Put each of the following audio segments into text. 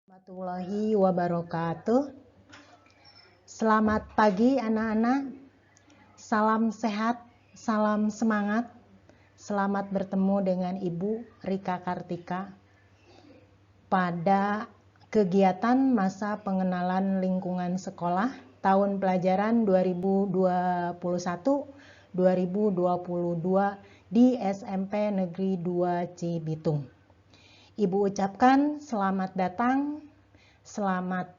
Warahmatullahi wabarakatuh. Selamat pagi anak-anak. Salam sehat, salam semangat. Selamat bertemu dengan Ibu Rika Kartika pada kegiatan masa pengenalan lingkungan sekolah tahun pelajaran 2021-2022 di SMP Negeri 2 Cibitung. Ibu ucapkan selamat datang, selamat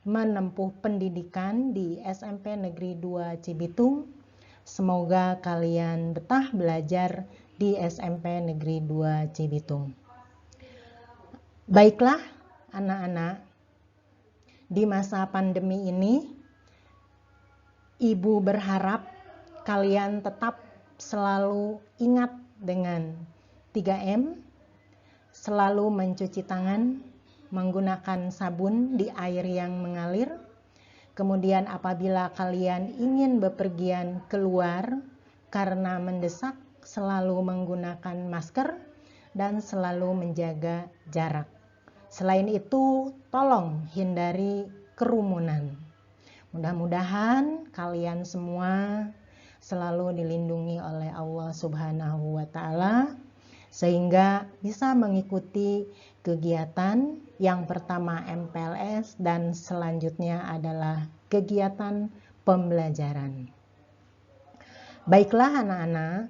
menempuh pendidikan di SMP Negeri 2 Cibitung. Semoga kalian betah belajar di SMP Negeri 2 Cibitung. Baiklah anak-anak, di masa pandemi ini, Ibu berharap kalian tetap selalu ingat dengan 3M, selalu mencuci tangan, menggunakan sabun di air yang mengalir. Kemudian apabila kalian ingin bepergian keluar karena mendesak, selalu menggunakan masker dan selalu menjaga jarak. Selain itu, tolong hindari kerumunan. Mudah-mudahan kalian semua selalu dilindungi oleh Allah Subhanahu wa Ta'ala, sehingga bisa mengikuti kegiatan yang pertama MPLS dan selanjutnya adalah kegiatan pembelajaran. Baiklah anak-anak,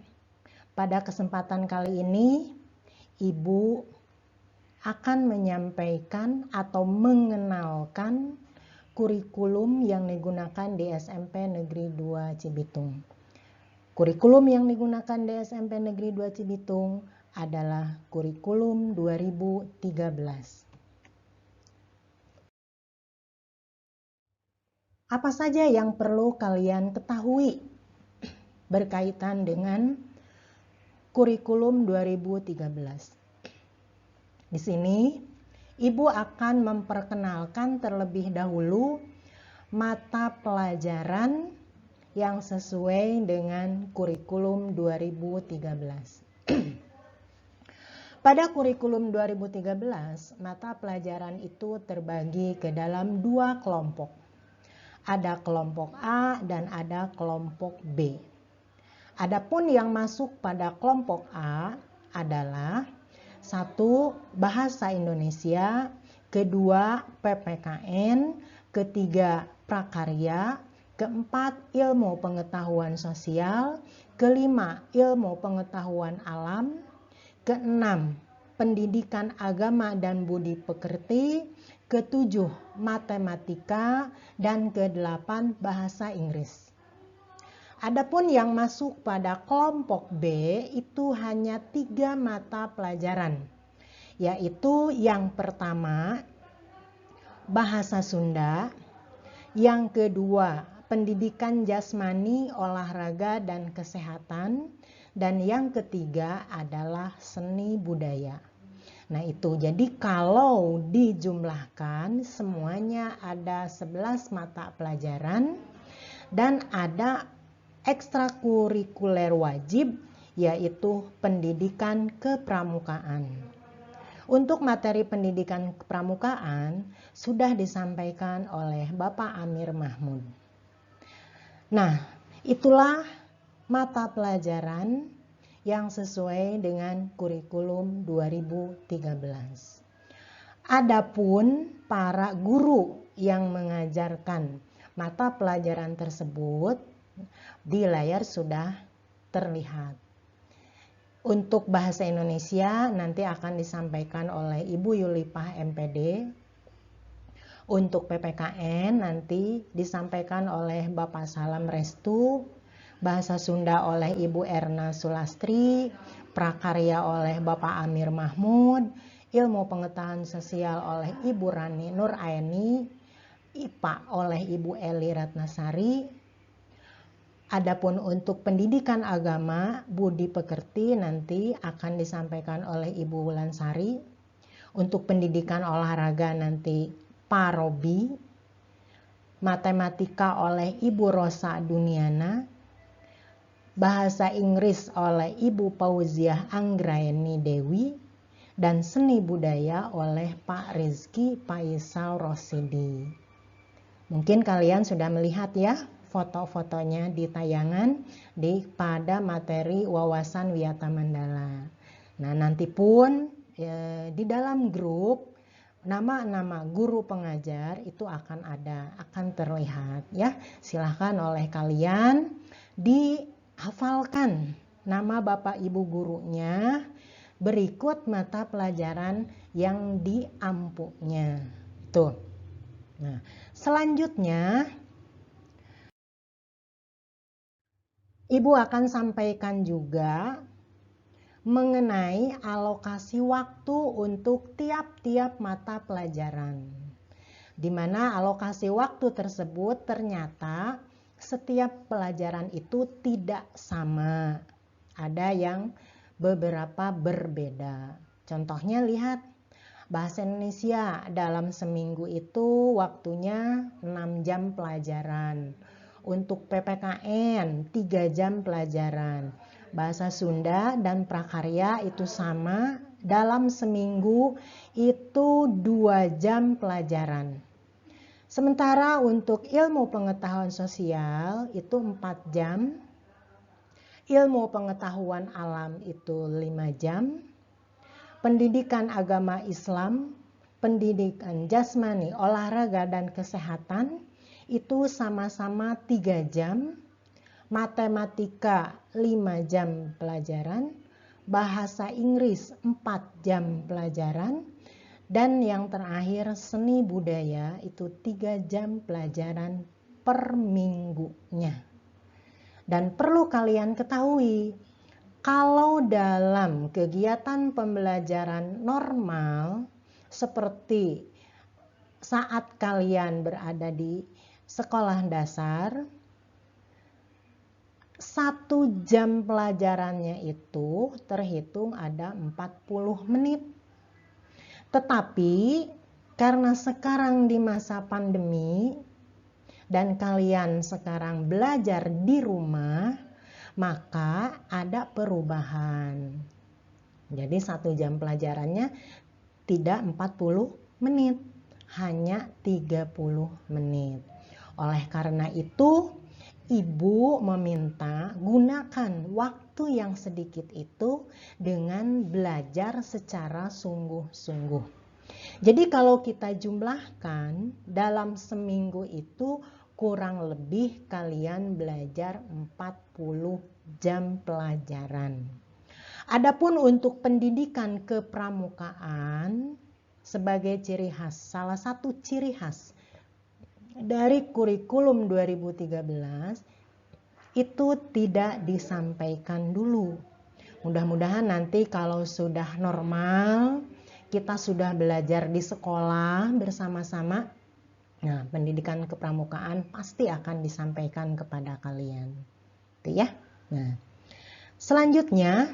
pada kesempatan kali ini Ibu akan menyampaikan atau mengenalkan kurikulum yang digunakan di SMP Negeri 2 Cibitung. Kurikulum yang digunakan di SMP Negeri 2 Cibitung adalah kurikulum 2013. Apa saja yang perlu kalian ketahui berkaitan dengan kurikulum 2013? Di sini, Ibu akan memperkenalkan terlebih dahulu mata pelajaran yang sesuai dengan kurikulum 2013. Pada kurikulum 2013, mata pelajaran itu terbagi ke dalam dua kelompok. Ada kelompok A dan ada kelompok B. Adapun yang masuk pada kelompok A adalah 1. Bahasa Indonesia, kedua PPKN, ketiga prakarya, keempat ilmu pengetahuan sosial, kelima ilmu pengetahuan alam, keenam pendidikan agama dan budi pekerti, ketujuh matematika, dan kedelapan bahasa Inggris. Adapun yang masuk pada kelompok B itu hanya 3 mata pelajaran, yaitu yang pertama bahasa Sunda, yang kedua pendidikan jasmani, olahraga, dan kesehatan, dan yang ketiga adalah seni budaya. Nah itu, jadi kalau dijumlahkan semuanya ada 11 mata pelajaran dan ada ekstrakurikuler wajib, yaitu pendidikan kepramukaan. Untuk materi pendidikan kepramukaan sudah disampaikan oleh Bapak Amir Mahmud. Nah, itulah mata pelajaran yang sesuai dengan kurikulum 2013. Adapun para guru yang mengajarkan mata pelajaran tersebut di layar sudah terlihat. Untuk bahasa Indonesia nanti akan disampaikan oleh Ibu Yulipah MPD. Untuk PPKN nanti disampaikan oleh Bapak Salam Restu, bahasa Sunda oleh Ibu Erna Sulastri, prakarya oleh Bapak Amir Mahmud, ilmu pengetahuan sosial oleh Ibu Rani Nur Aini, IPA oleh Ibu Eli Ratnasari. Adapun untuk pendidikan agama budi pekerti nanti akan disampaikan oleh Ibu Wulansari. Untuk pendidikan olahraga nanti Pak Robi. Matematika oleh Ibu Rosa Duniana. Bahasa Inggris oleh Ibu Pauziah Anggraeni Dewi. dan Seni Budaya oleh Pak Rizky Faisal Rosidi. Mungkin kalian sudah melihat ya foto-fotonya di tayangan pada materi wawasan Wiyata Mandala. Nah, nanti pun di dalam grup nama-nama guru pengajar itu akan terlihat ya. Silahkan oleh kalian dihafalkan nama Bapak Ibu gurunya berikut mata pelajaran yang diampunya. Tuh. Nah, selanjutnya Ibu akan sampaikan juga mengenai alokasi waktu untuk tiap-tiap mata pelajaran. Di mana alokasi waktu tersebut ternyata setiap pelajaran itu tidak sama. Ada yang beberapa berbeda. Contohnya lihat, bahasa Indonesia dalam seminggu itu waktunya 6 jam pelajaran. Untuk PPKN 3 jam pelajaran. Bahasa Sunda dan prakarya itu sama, dalam seminggu itu 2 jam pelajaran. Sementara untuk ilmu pengetahuan sosial itu 4 jam, ilmu pengetahuan alam itu 5 jam, pendidikan agama Islam, pendidikan jasmani, olahraga dan kesehatan itu sama-sama 3 jam, matematika 5 jam pelajaran, bahasa Inggris 4 jam pelajaran, dan yang terakhir seni budaya itu 3 jam pelajaran per minggunya. Dan perlu kalian ketahui, kalau dalam kegiatan pembelajaran normal seperti saat kalian berada di sekolah dasar, 1 jam pelajarannya itu terhitung ada 40 menit. Tetapi karena sekarang di masa pandemi dan kalian sekarang belajar di rumah, maka ada perubahan. Jadi 1 jam pelajarannya tidak 40 menit, hanya 30 menit. Oleh karena itu, Ibu meminta gunakan waktu yang sedikit itu dengan belajar secara sungguh-sungguh. Jadi kalau kita jumlahkan dalam seminggu itu kurang lebih kalian belajar 40 jam pelajaran. Adapun untuk pendidikan kepramukaan sebagai ciri khas, salah satu ciri khas dari kurikulum 2013 itu tidak disampaikan dulu. Mudah-mudahan nanti kalau sudah normal, kita sudah belajar di sekolah bersama-sama, nah pendidikan kepramukaan pasti akan disampaikan kepada kalian. Itu ya. Nah, selanjutnya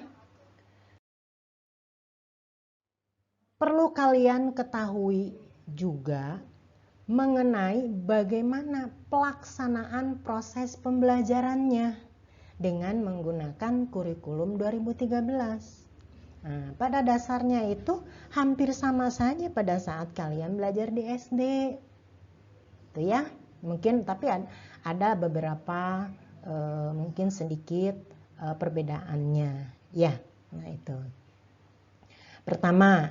perlu kalian ketahui juga mengenai bagaimana pelaksanaan proses pembelajarannya dengan menggunakan kurikulum 2013. Nah, pada dasarnya itu hampir sama saja pada saat kalian belajar di SD. Itu ya. Mungkin tapi ada beberapa mungkin sedikit perbedaannya. Ya, nah itu. Pertama,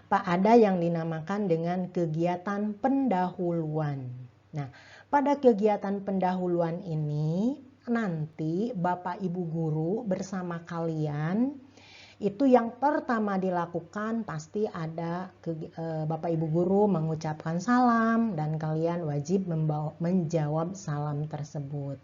Pak, ada yang dinamakan dengan kegiatan pendahuluan. Nah, pada kegiatan pendahuluan ini nanti Bapak Ibu guru bersama kalian itu yang pertama dilakukan pasti ada Bapak Ibu guru mengucapkan salam dan kalian wajib menjawab salam tersebut.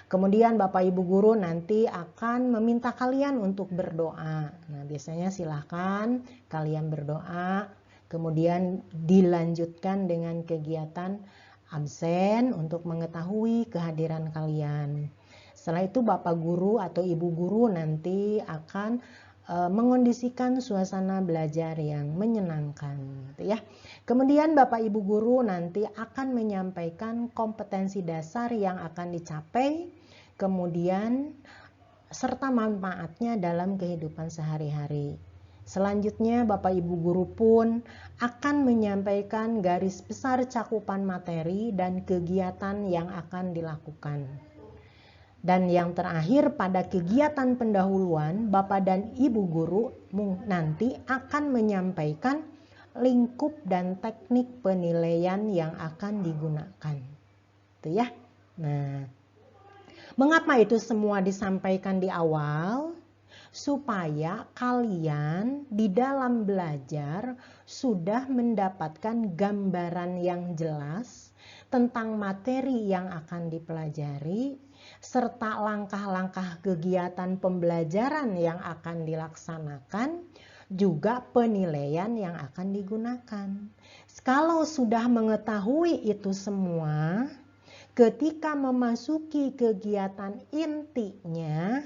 Kemudian Bapak Ibu guru nanti akan meminta kalian untuk berdoa. Nah, biasanya silahkan kalian berdoa. Kemudian dilanjutkan dengan kegiatan absen untuk mengetahui kehadiran kalian. Setelah itu Bapak guru atau Ibu guru nanti akan mengondisikan suasana belajar yang menyenangkan, gitu ya. Kemudian Bapak Ibu guru nanti akan menyampaikan kompetensi dasar yang akan dicapai, kemudian serta manfaatnya dalam kehidupan sehari-hari. Selanjutnya, Bapak Ibu guru pun akan menyampaikan garis besar cakupan materi dan kegiatan yang akan dilakukan. Dan yang terakhir, pada kegiatan pendahuluan, Bapak dan Ibu guru nanti akan menyampaikan lingkup dan teknik penilaian yang akan digunakan. Itu ya. Nah, mengapa itu semua disampaikan di awal? Supaya kalian di dalam belajar sudah mendapatkan gambaran yang jelas tentang materi yang akan dipelajari, serta langkah-langkah kegiatan pembelajaran yang akan dilaksanakan, juga penilaian yang akan digunakan. Kalau sudah mengetahui itu semua, ketika memasuki kegiatan intinya,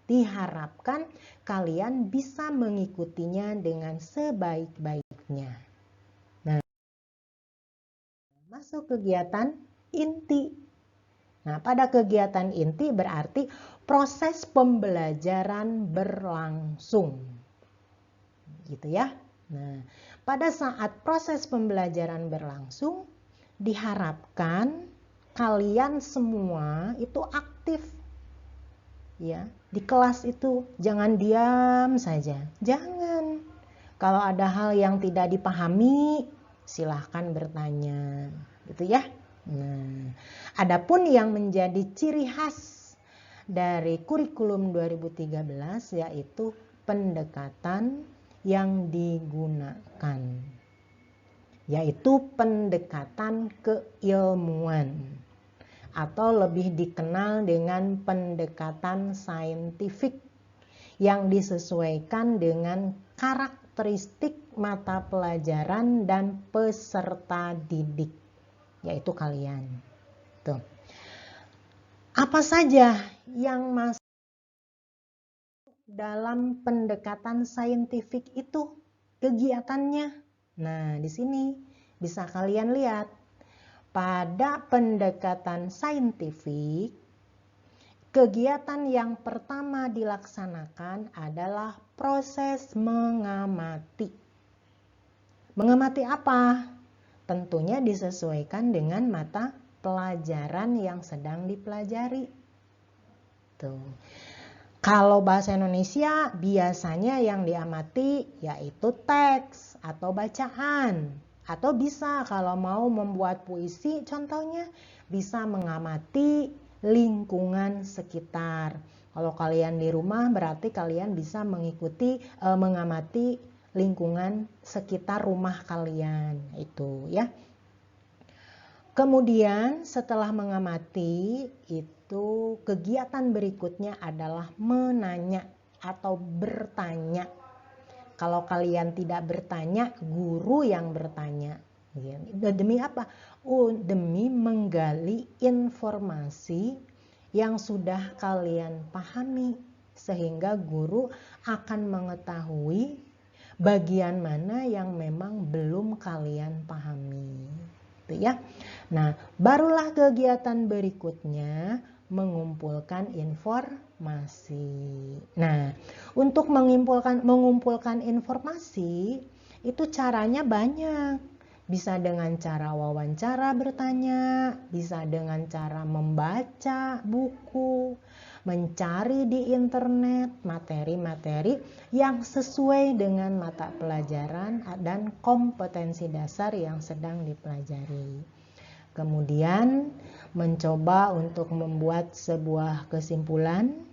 diharapkan kalian bisa mengikutinya dengan sebaik-baiknya. Nah, masuk kegiatan inti. Nah, pada kegiatan inti berarti proses pembelajaran berlangsung. Gitu ya. Nah, pada saat proses pembelajaran berlangsung, diharapkan kalian semua itu aktif. Ya, di kelas itu jangan diam saja. Jangan. Kalau ada hal yang tidak dipahami, silahkan bertanya. Gitu ya. Nah, adapun yang menjadi ciri khas dari kurikulum 2013 yaitu pendekatan yang digunakan, yaitu pendekatan keilmuan atau lebih dikenal dengan pendekatan saintifik yang disesuaikan dengan karakteristik mata pelajaran dan peserta didik, yaitu kalian. Tuh. Apa saja yang masuk dalam pendekatan saintifik itu kegiatannya? Nah, di sini bisa kalian lihat. Pada pendekatan saintifik, kegiatan yang pertama dilaksanakan adalah proses mengamati. Mengamati apa? Tentunya disesuaikan dengan mata pelajaran yang sedang dipelajari. Tuh. Kalau bahasa Indonesia biasanya yang diamati yaitu teks atau bacaan. Atau bisa kalau mau membuat puisi, contohnya bisa mengamati lingkungan sekitar. Kalau kalian di rumah berarti kalian bisa mengamati lingkungan sekitar rumah kalian itu ya. Kemudian setelah mengamati itu kegiatan berikutnya adalah menanya atau bertanya. Kalau kalian tidak bertanya, guru yang bertanya. Demi apa? Demi menggali informasi yang sudah kalian pahami. Sehingga guru akan mengetahui bagian mana yang memang belum kalian pahami. Gitu ya. Nah, barulah kegiatan berikutnya mengumpulkan informasi. Nah, untuk mengumpulkan informasi itu caranya banyak. Bisa dengan cara wawancara bertanya, bisa dengan cara membaca buku, mencari di internet materi-materi yang sesuai dengan mata pelajaran dan kompetensi dasar yang sedang dipelajari. Kemudian mencoba untuk membuat sebuah kesimpulan,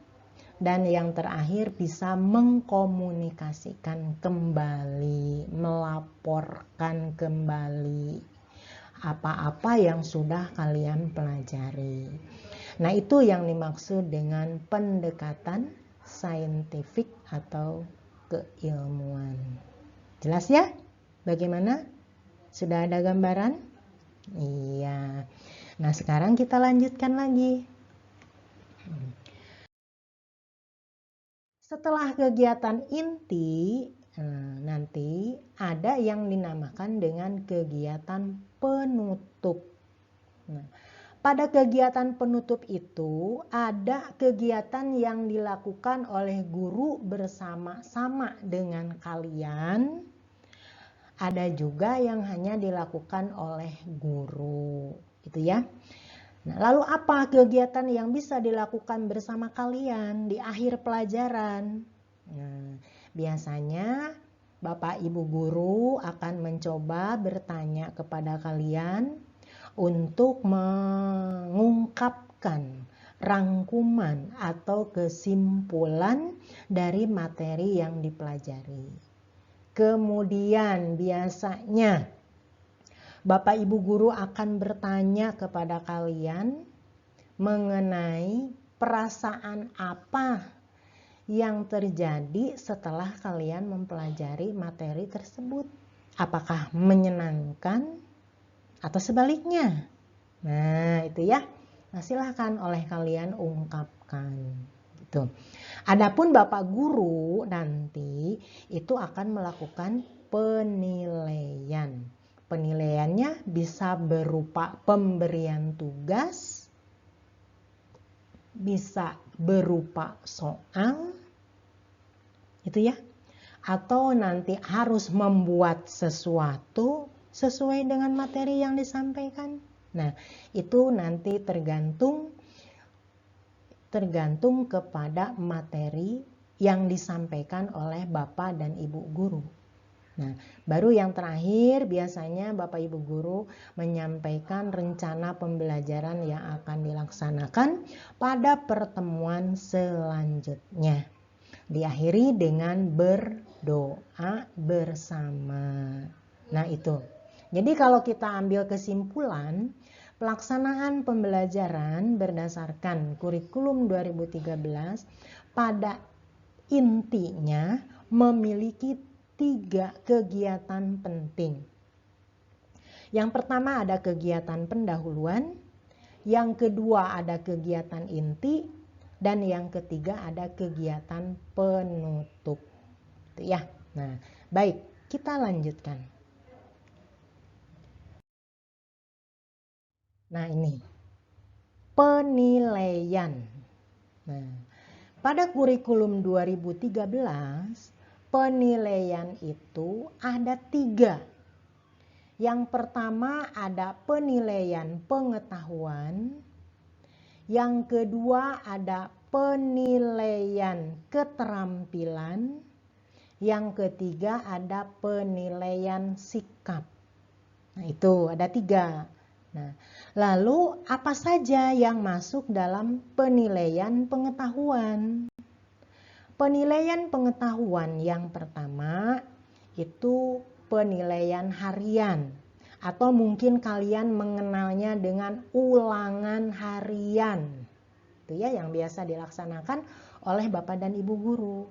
dan yang terakhir bisa mengkomunikasikan kembali, melaporkan kembali apa-apa yang sudah kalian pelajari. Nah, itu yang dimaksud dengan pendekatan saintifik atau keilmuan. Jelas ya? Bagaimana? Sudah ada gambaran? Iya. Nah, sekarang kita lanjutkan lagi. Setelah kegiatan inti, nanti ada yang dinamakan dengan kegiatan penutup. Nah, pada kegiatan penutup itu ada kegiatan yang dilakukan oleh guru bersama-sama dengan kalian. Ada juga yang hanya dilakukan oleh guru, gitu ya. Nah, lalu apa kegiatan yang bisa dilakukan bersama kalian di akhir pelajaran? Nah, biasanya Bapak Ibu guru akan mencoba bertanya kepada kalian untuk mengungkapkan rangkuman atau kesimpulan dari materi yang dipelajari. Kemudian biasanya Bapak Ibu guru akan bertanya kepada kalian mengenai perasaan apa yang terjadi setelah kalian mempelajari materi tersebut. Apakah menyenangkan atau sebaliknya? Nah, itu ya. Nah, silahkan oleh kalian ungkapkan. Gitu. Adapun Bapak Guru nanti itu akan melakukan penilaian. Penilaiannya bisa berupa pemberian tugas, bisa berupa soal, itu ya. Atau nanti harus membuat sesuatu sesuai dengan materi yang disampaikan. Nah, itu nanti tergantung kepada materi yang disampaikan oleh Bapak dan Ibu guru. Nah, baru yang terakhir biasanya Bapak Ibu guru menyampaikan rencana pembelajaran yang akan dilaksanakan pada pertemuan selanjutnya. Diakhiri dengan berdoa bersama. Nah, itu. Jadi kalau kita ambil kesimpulan, pelaksanaan pembelajaran berdasarkan kurikulum 2013 pada intinya memiliki 3 kegiatan penting. Yang pertama ada kegiatan pendahuluan, yang kedua ada kegiatan inti, dan yang ketiga ada kegiatan penutup. Itu ya. Nah, baik, kita lanjutkan. Nah, ini penilaian. Nah, pada kurikulum 2013, penilaian itu ada 3. Yang pertama ada penilaian pengetahuan, yang kedua ada penilaian keterampilan, yang ketiga ada penilaian sikap. Nah, itu ada 3. Nah, lalu apa saja yang masuk dalam penilaian pengetahuan? Penilaian pengetahuan yang pertama itu penilaian harian, atau mungkin kalian mengenalnya dengan ulangan harian. Itu ya yang biasa dilaksanakan oleh Bapak dan Ibu guru.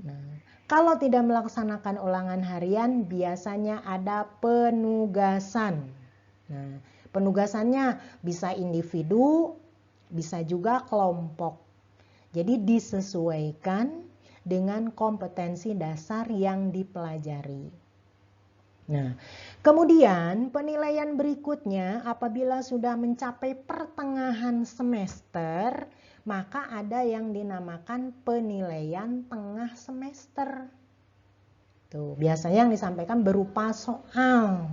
Nah, kalau tidak melaksanakan ulangan harian biasanya ada penugasan. Nah, penugasannya bisa individu, bisa juga kelompok. Jadi disesuaikan dengan kompetensi dasar yang dipelajari. Nah, kemudian penilaian berikutnya apabila sudah mencapai pertengahan semester, maka ada yang dinamakan penilaian tengah semester. Tuh, biasanya yang disampaikan berupa soal,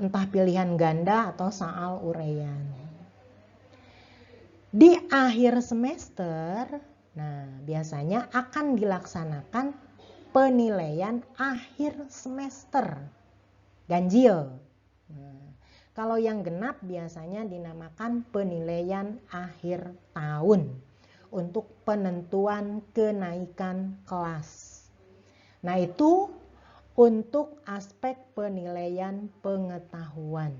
entah pilihan ganda atau soal uraian. Di akhir semester, nah biasanya akan dilaksanakan penilaian akhir semester, ganjil. Nah, kalau yang genap biasanya dinamakan penilaian akhir tahun untuk penentuan kenaikan kelas. Nah, itu untuk aspek penilaian pengetahuan.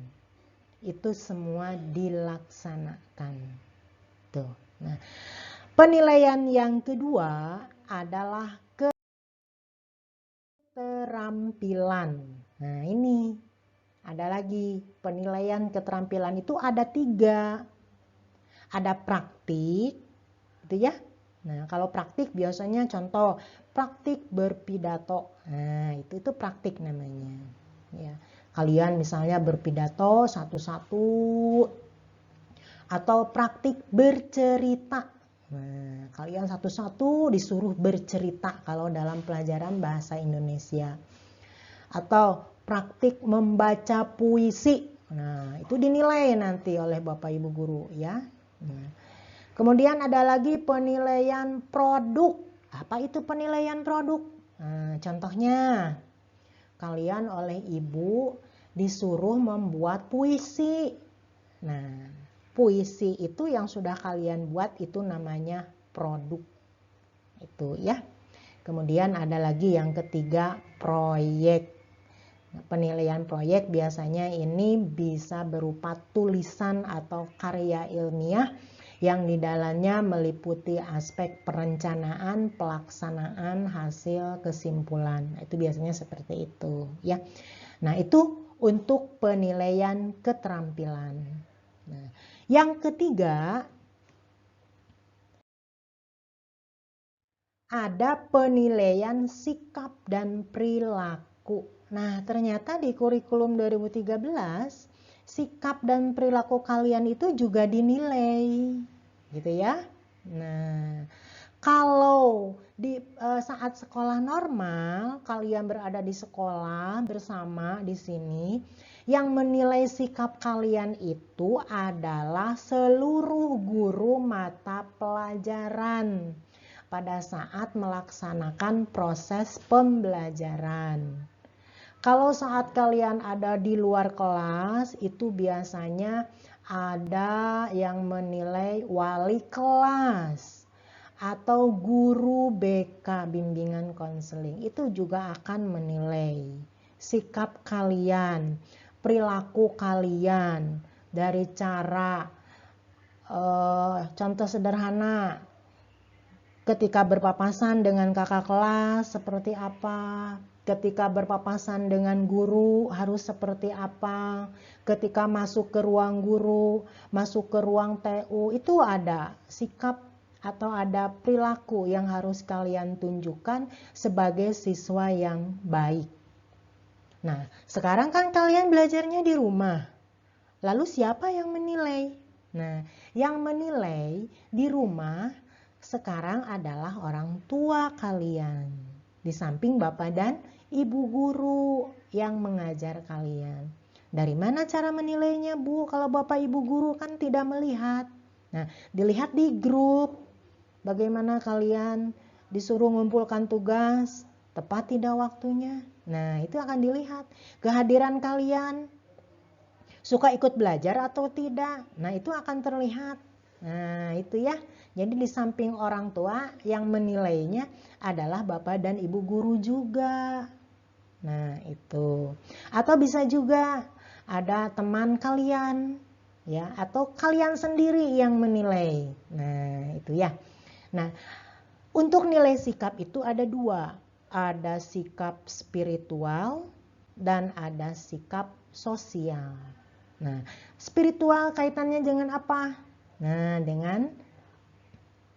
Itu semua dilaksanakan. Tuh. Nah, penilaian yang kedua adalah keterampilan. Nah, ini ada lagi penilaian keterampilan itu ada 3. Ada praktik, gitu ya. Nah, kalau praktik biasanya contoh praktik berpidato. Nah, itu praktik namanya. Ya, kalian misalnya berpidato satu-satu atau praktik bercerita. Nah, kalian satu-satu disuruh bercerita kalau dalam pelajaran bahasa Indonesia. Atau praktik membaca puisi. Nah, itu dinilai nanti oleh Bapak Ibu guru ya. Nah, kemudian ada lagi penilaian produk. Apa itu penilaian produk? Nah, contohnya kalian oleh ibu disuruh membuat puisi. Nah, puisi itu yang sudah kalian buat itu namanya produk. Itu ya. Kemudian ada lagi yang ketiga, proyek. Nah, penilaian proyek biasanya ini bisa berupa tulisan atau karya ilmiah yang di dalamnya meliputi aspek perencanaan, pelaksanaan, hasil, kesimpulan. Nah, itu biasanya seperti itu ya. Nah, itu untuk penilaian keterampilan. Nah, yang ketiga ada penilaian sikap dan perilaku. Nah, ternyata di kurikulum 2013 sikap dan perilaku kalian itu juga dinilai, gitu ya. Nah, kalau di saat sekolah normal, kalian berada di sekolah bersama di sini, yang menilai sikap kalian itu adalah seluruh guru mata pelajaran pada saat melaksanakan proses pembelajaran. Kalau saat kalian ada di luar kelas, itu biasanya ada yang menilai wali kelas atau guru BK, bimbingan konseling. Itu juga akan menilai sikap kalian, perilaku kalian dari cara contoh sederhana, ketika berpapasan dengan kakak kelas seperti apa, ketika berpapasan dengan guru harus seperti apa, ketika masuk ke ruang guru, masuk ke ruang TU, itu ada sikap atau ada perilaku yang harus kalian tunjukkan sebagai siswa yang baik. Nah, sekarang kan kalian belajarnya di rumah. Lalu siapa yang menilai? Nah, yang menilai di rumah sekarang adalah orang tua kalian. Di samping Bapak dan Ibu guru yang mengajar kalian. Dari mana cara menilainya, Bu? Kalau Bapak Ibu guru kan tidak melihat. Nah, dilihat di grup. Bagaimana kalian disuruh mengumpulkan tugas, tepat tidak waktunya? Nah, itu akan dilihat. Kehadiran kalian suka ikut belajar atau tidak? Nah, itu akan terlihat. Nah, itu ya. Jadi di samping orang tua yang menilainya adalah Bapak dan Ibu guru juga. Nah, itu. Atau bisa juga ada teman kalian ya, atau kalian sendiri yang menilai. Nah, itu ya. Nah, untuk nilai sikap itu ada dua. Ada sikap spiritual dan ada sikap sosial. Nah, spiritual kaitannya dengan apa? Nah, dengan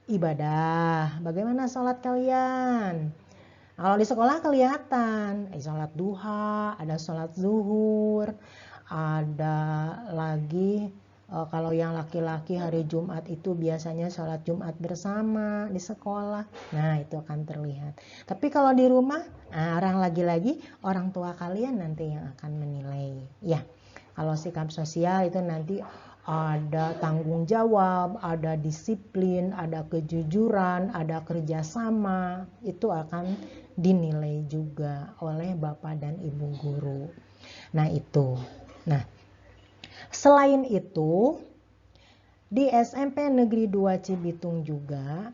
ibadah. Bagaimana sholat kalian? Kalau di sekolah kelihatan, sholat duha, ada sholat zuhur, ada lagi kalau yang laki-laki hari Jumat itu biasanya sholat Jumat bersama di sekolah. Nah, itu akan terlihat. Tapi kalau di rumah, orang lagi-lagi orang tua kalian nanti yang akan menilai. Ya. Kalau sikap sosial itu nanti ada tanggung jawab, ada disiplin, ada kejujuran, ada kerjasama. Itu akan dinilai juga oleh Bapak dan Ibu guru. Nah, itu. Nah, selain itu, di SMP Negeri 2 Cibitung juga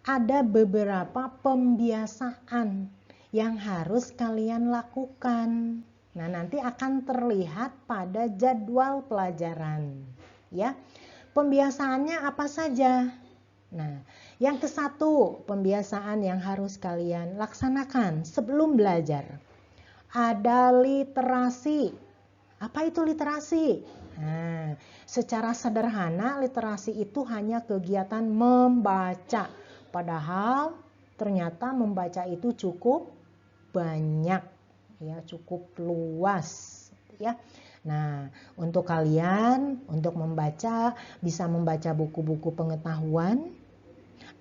ada beberapa pembiasaan yang harus kalian lakukan. Nah, nanti akan terlihat pada jadwal pelajaran. Ya, pembiasaannya apa saja? Nah, yang ke-1 pembiasaan yang harus kalian laksanakan sebelum belajar. Ada literasi. Apa itu literasi? Nah, secara sederhana literasi itu hanya kegiatan membaca. Padahal ternyata membaca itu cukup banyak, ya, cukup luas, ya. Nah, untuk kalian, untuk membaca, bisa membaca buku-buku pengetahuan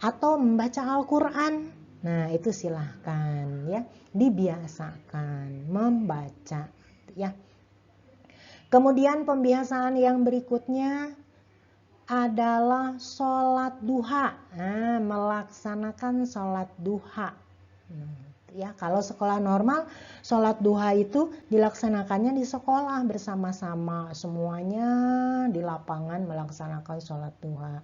atau membaca Al-Quran. Nah, itu silahkan ya, dibiasakan membaca ya. Kemudian pembiasaan yang berikutnya adalah sholat duha. Nah, melaksanakan sholat duha. Ya, kalau sekolah normal, sholat duha itu dilaksanakannya di sekolah bersama-sama, semuanya di lapangan melaksanakan sholat duha.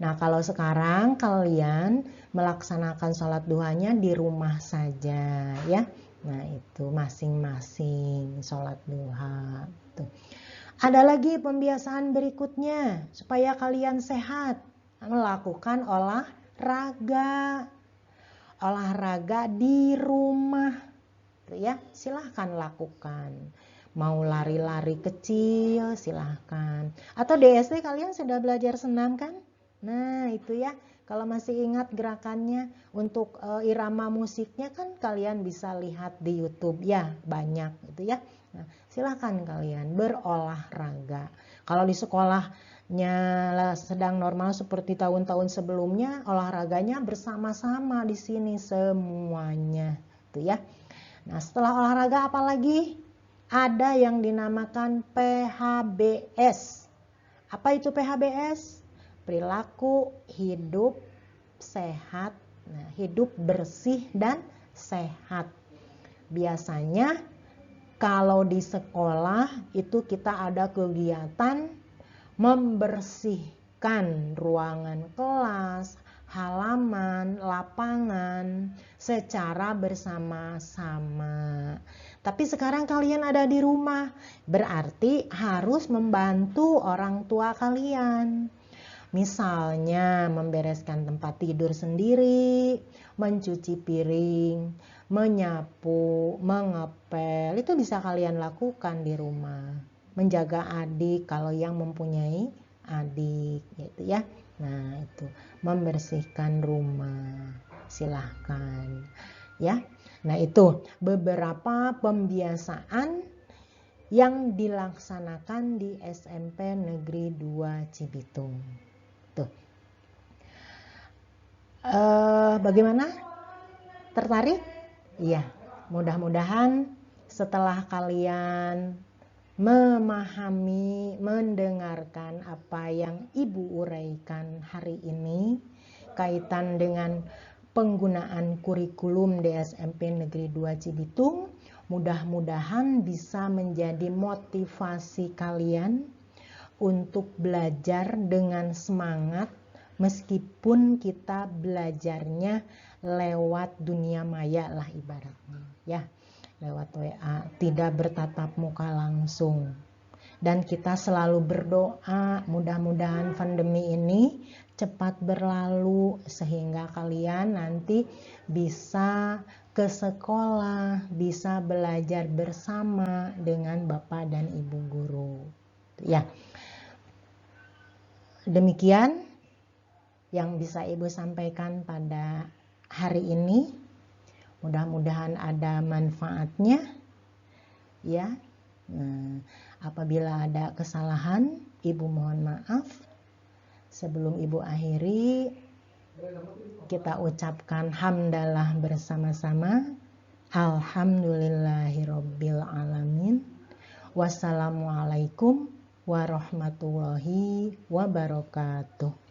Nah, kalau sekarang kalian melaksanakan sholat duhanya di rumah saja ya. Nah, itu masing-masing sholat duha. Tuh. Ada lagi pembiasaan berikutnya supaya kalian sehat, melakukan olahraga. Olahraga di rumah ya, silahkan lakukan. Mau lari-lari kecil silahkan, atau di SD kalian sudah belajar senam kan? Nah itu ya, kalau masih ingat gerakannya. Untuk irama musiknya kan kalian bisa lihat di YouTube ya, banyak gitu ya. Nah, silahkan kalian berolahraga. Kalau di sekolahnya sedang normal seperti tahun-tahun sebelumnya, olahraganya bersama-sama di sini semuanya tuh ya. Nah, setelah olahraga apa lagi? Ada yang dinamakan PHBS. Apa itu PHBS? Perilaku hidup sehat. Nah, hidup bersih dan sehat. Biasanya kalau di sekolah itu kita ada kegiatan membersihkan ruangan kelas, halaman, lapangan secara bersama-sama. Tapi sekarang kalian ada di rumah, berarti harus membantu orang tua kalian. Misalnya membereskan tempat tidur sendiri, mencuci piring, menyapu, mengepel, itu bisa kalian lakukan di rumah. Menjaga adik kalau yang mempunyai adik gitu ya. Nah, itu membersihkan rumah. Silahkan ya. Nah, itu beberapa pembiasaan yang dilaksanakan di SMP Negeri 2 Cibitung. Tuh. Bagaimana? Tertarik? Iya. Mudah-mudahan setelah kalian memahami, mendengarkan apa yang Ibu uraikan hari ini kaitan dengan penggunaan kurikulum di SMP Negeri 2 Cibitung, mudah-mudahan bisa menjadi motivasi kalian untuk belajar dengan semangat meskipun kita belajarnya lewat dunia maya lah ibaratnya ya. Lewat WA, tidak bertatap muka langsung. Dan kita selalu berdoa mudah-mudahan pandemi ini cepat berlalu sehingga kalian nanti bisa ke sekolah, bisa belajar bersama dengan Bapak dan Ibu guru. Ya. Demikian yang bisa Ibu sampaikan pada hari ini. Mudah-mudahan ada manfaatnya ya. Nah, apabila ada kesalahan, Ibu mohon maaf. Sebelum Ibu akhiri, kita ucapkan hamdalah bersama-sama. Alhamdulillahirabbil alamin. Wassalamualaikum warahmatullahi wabarakatuh.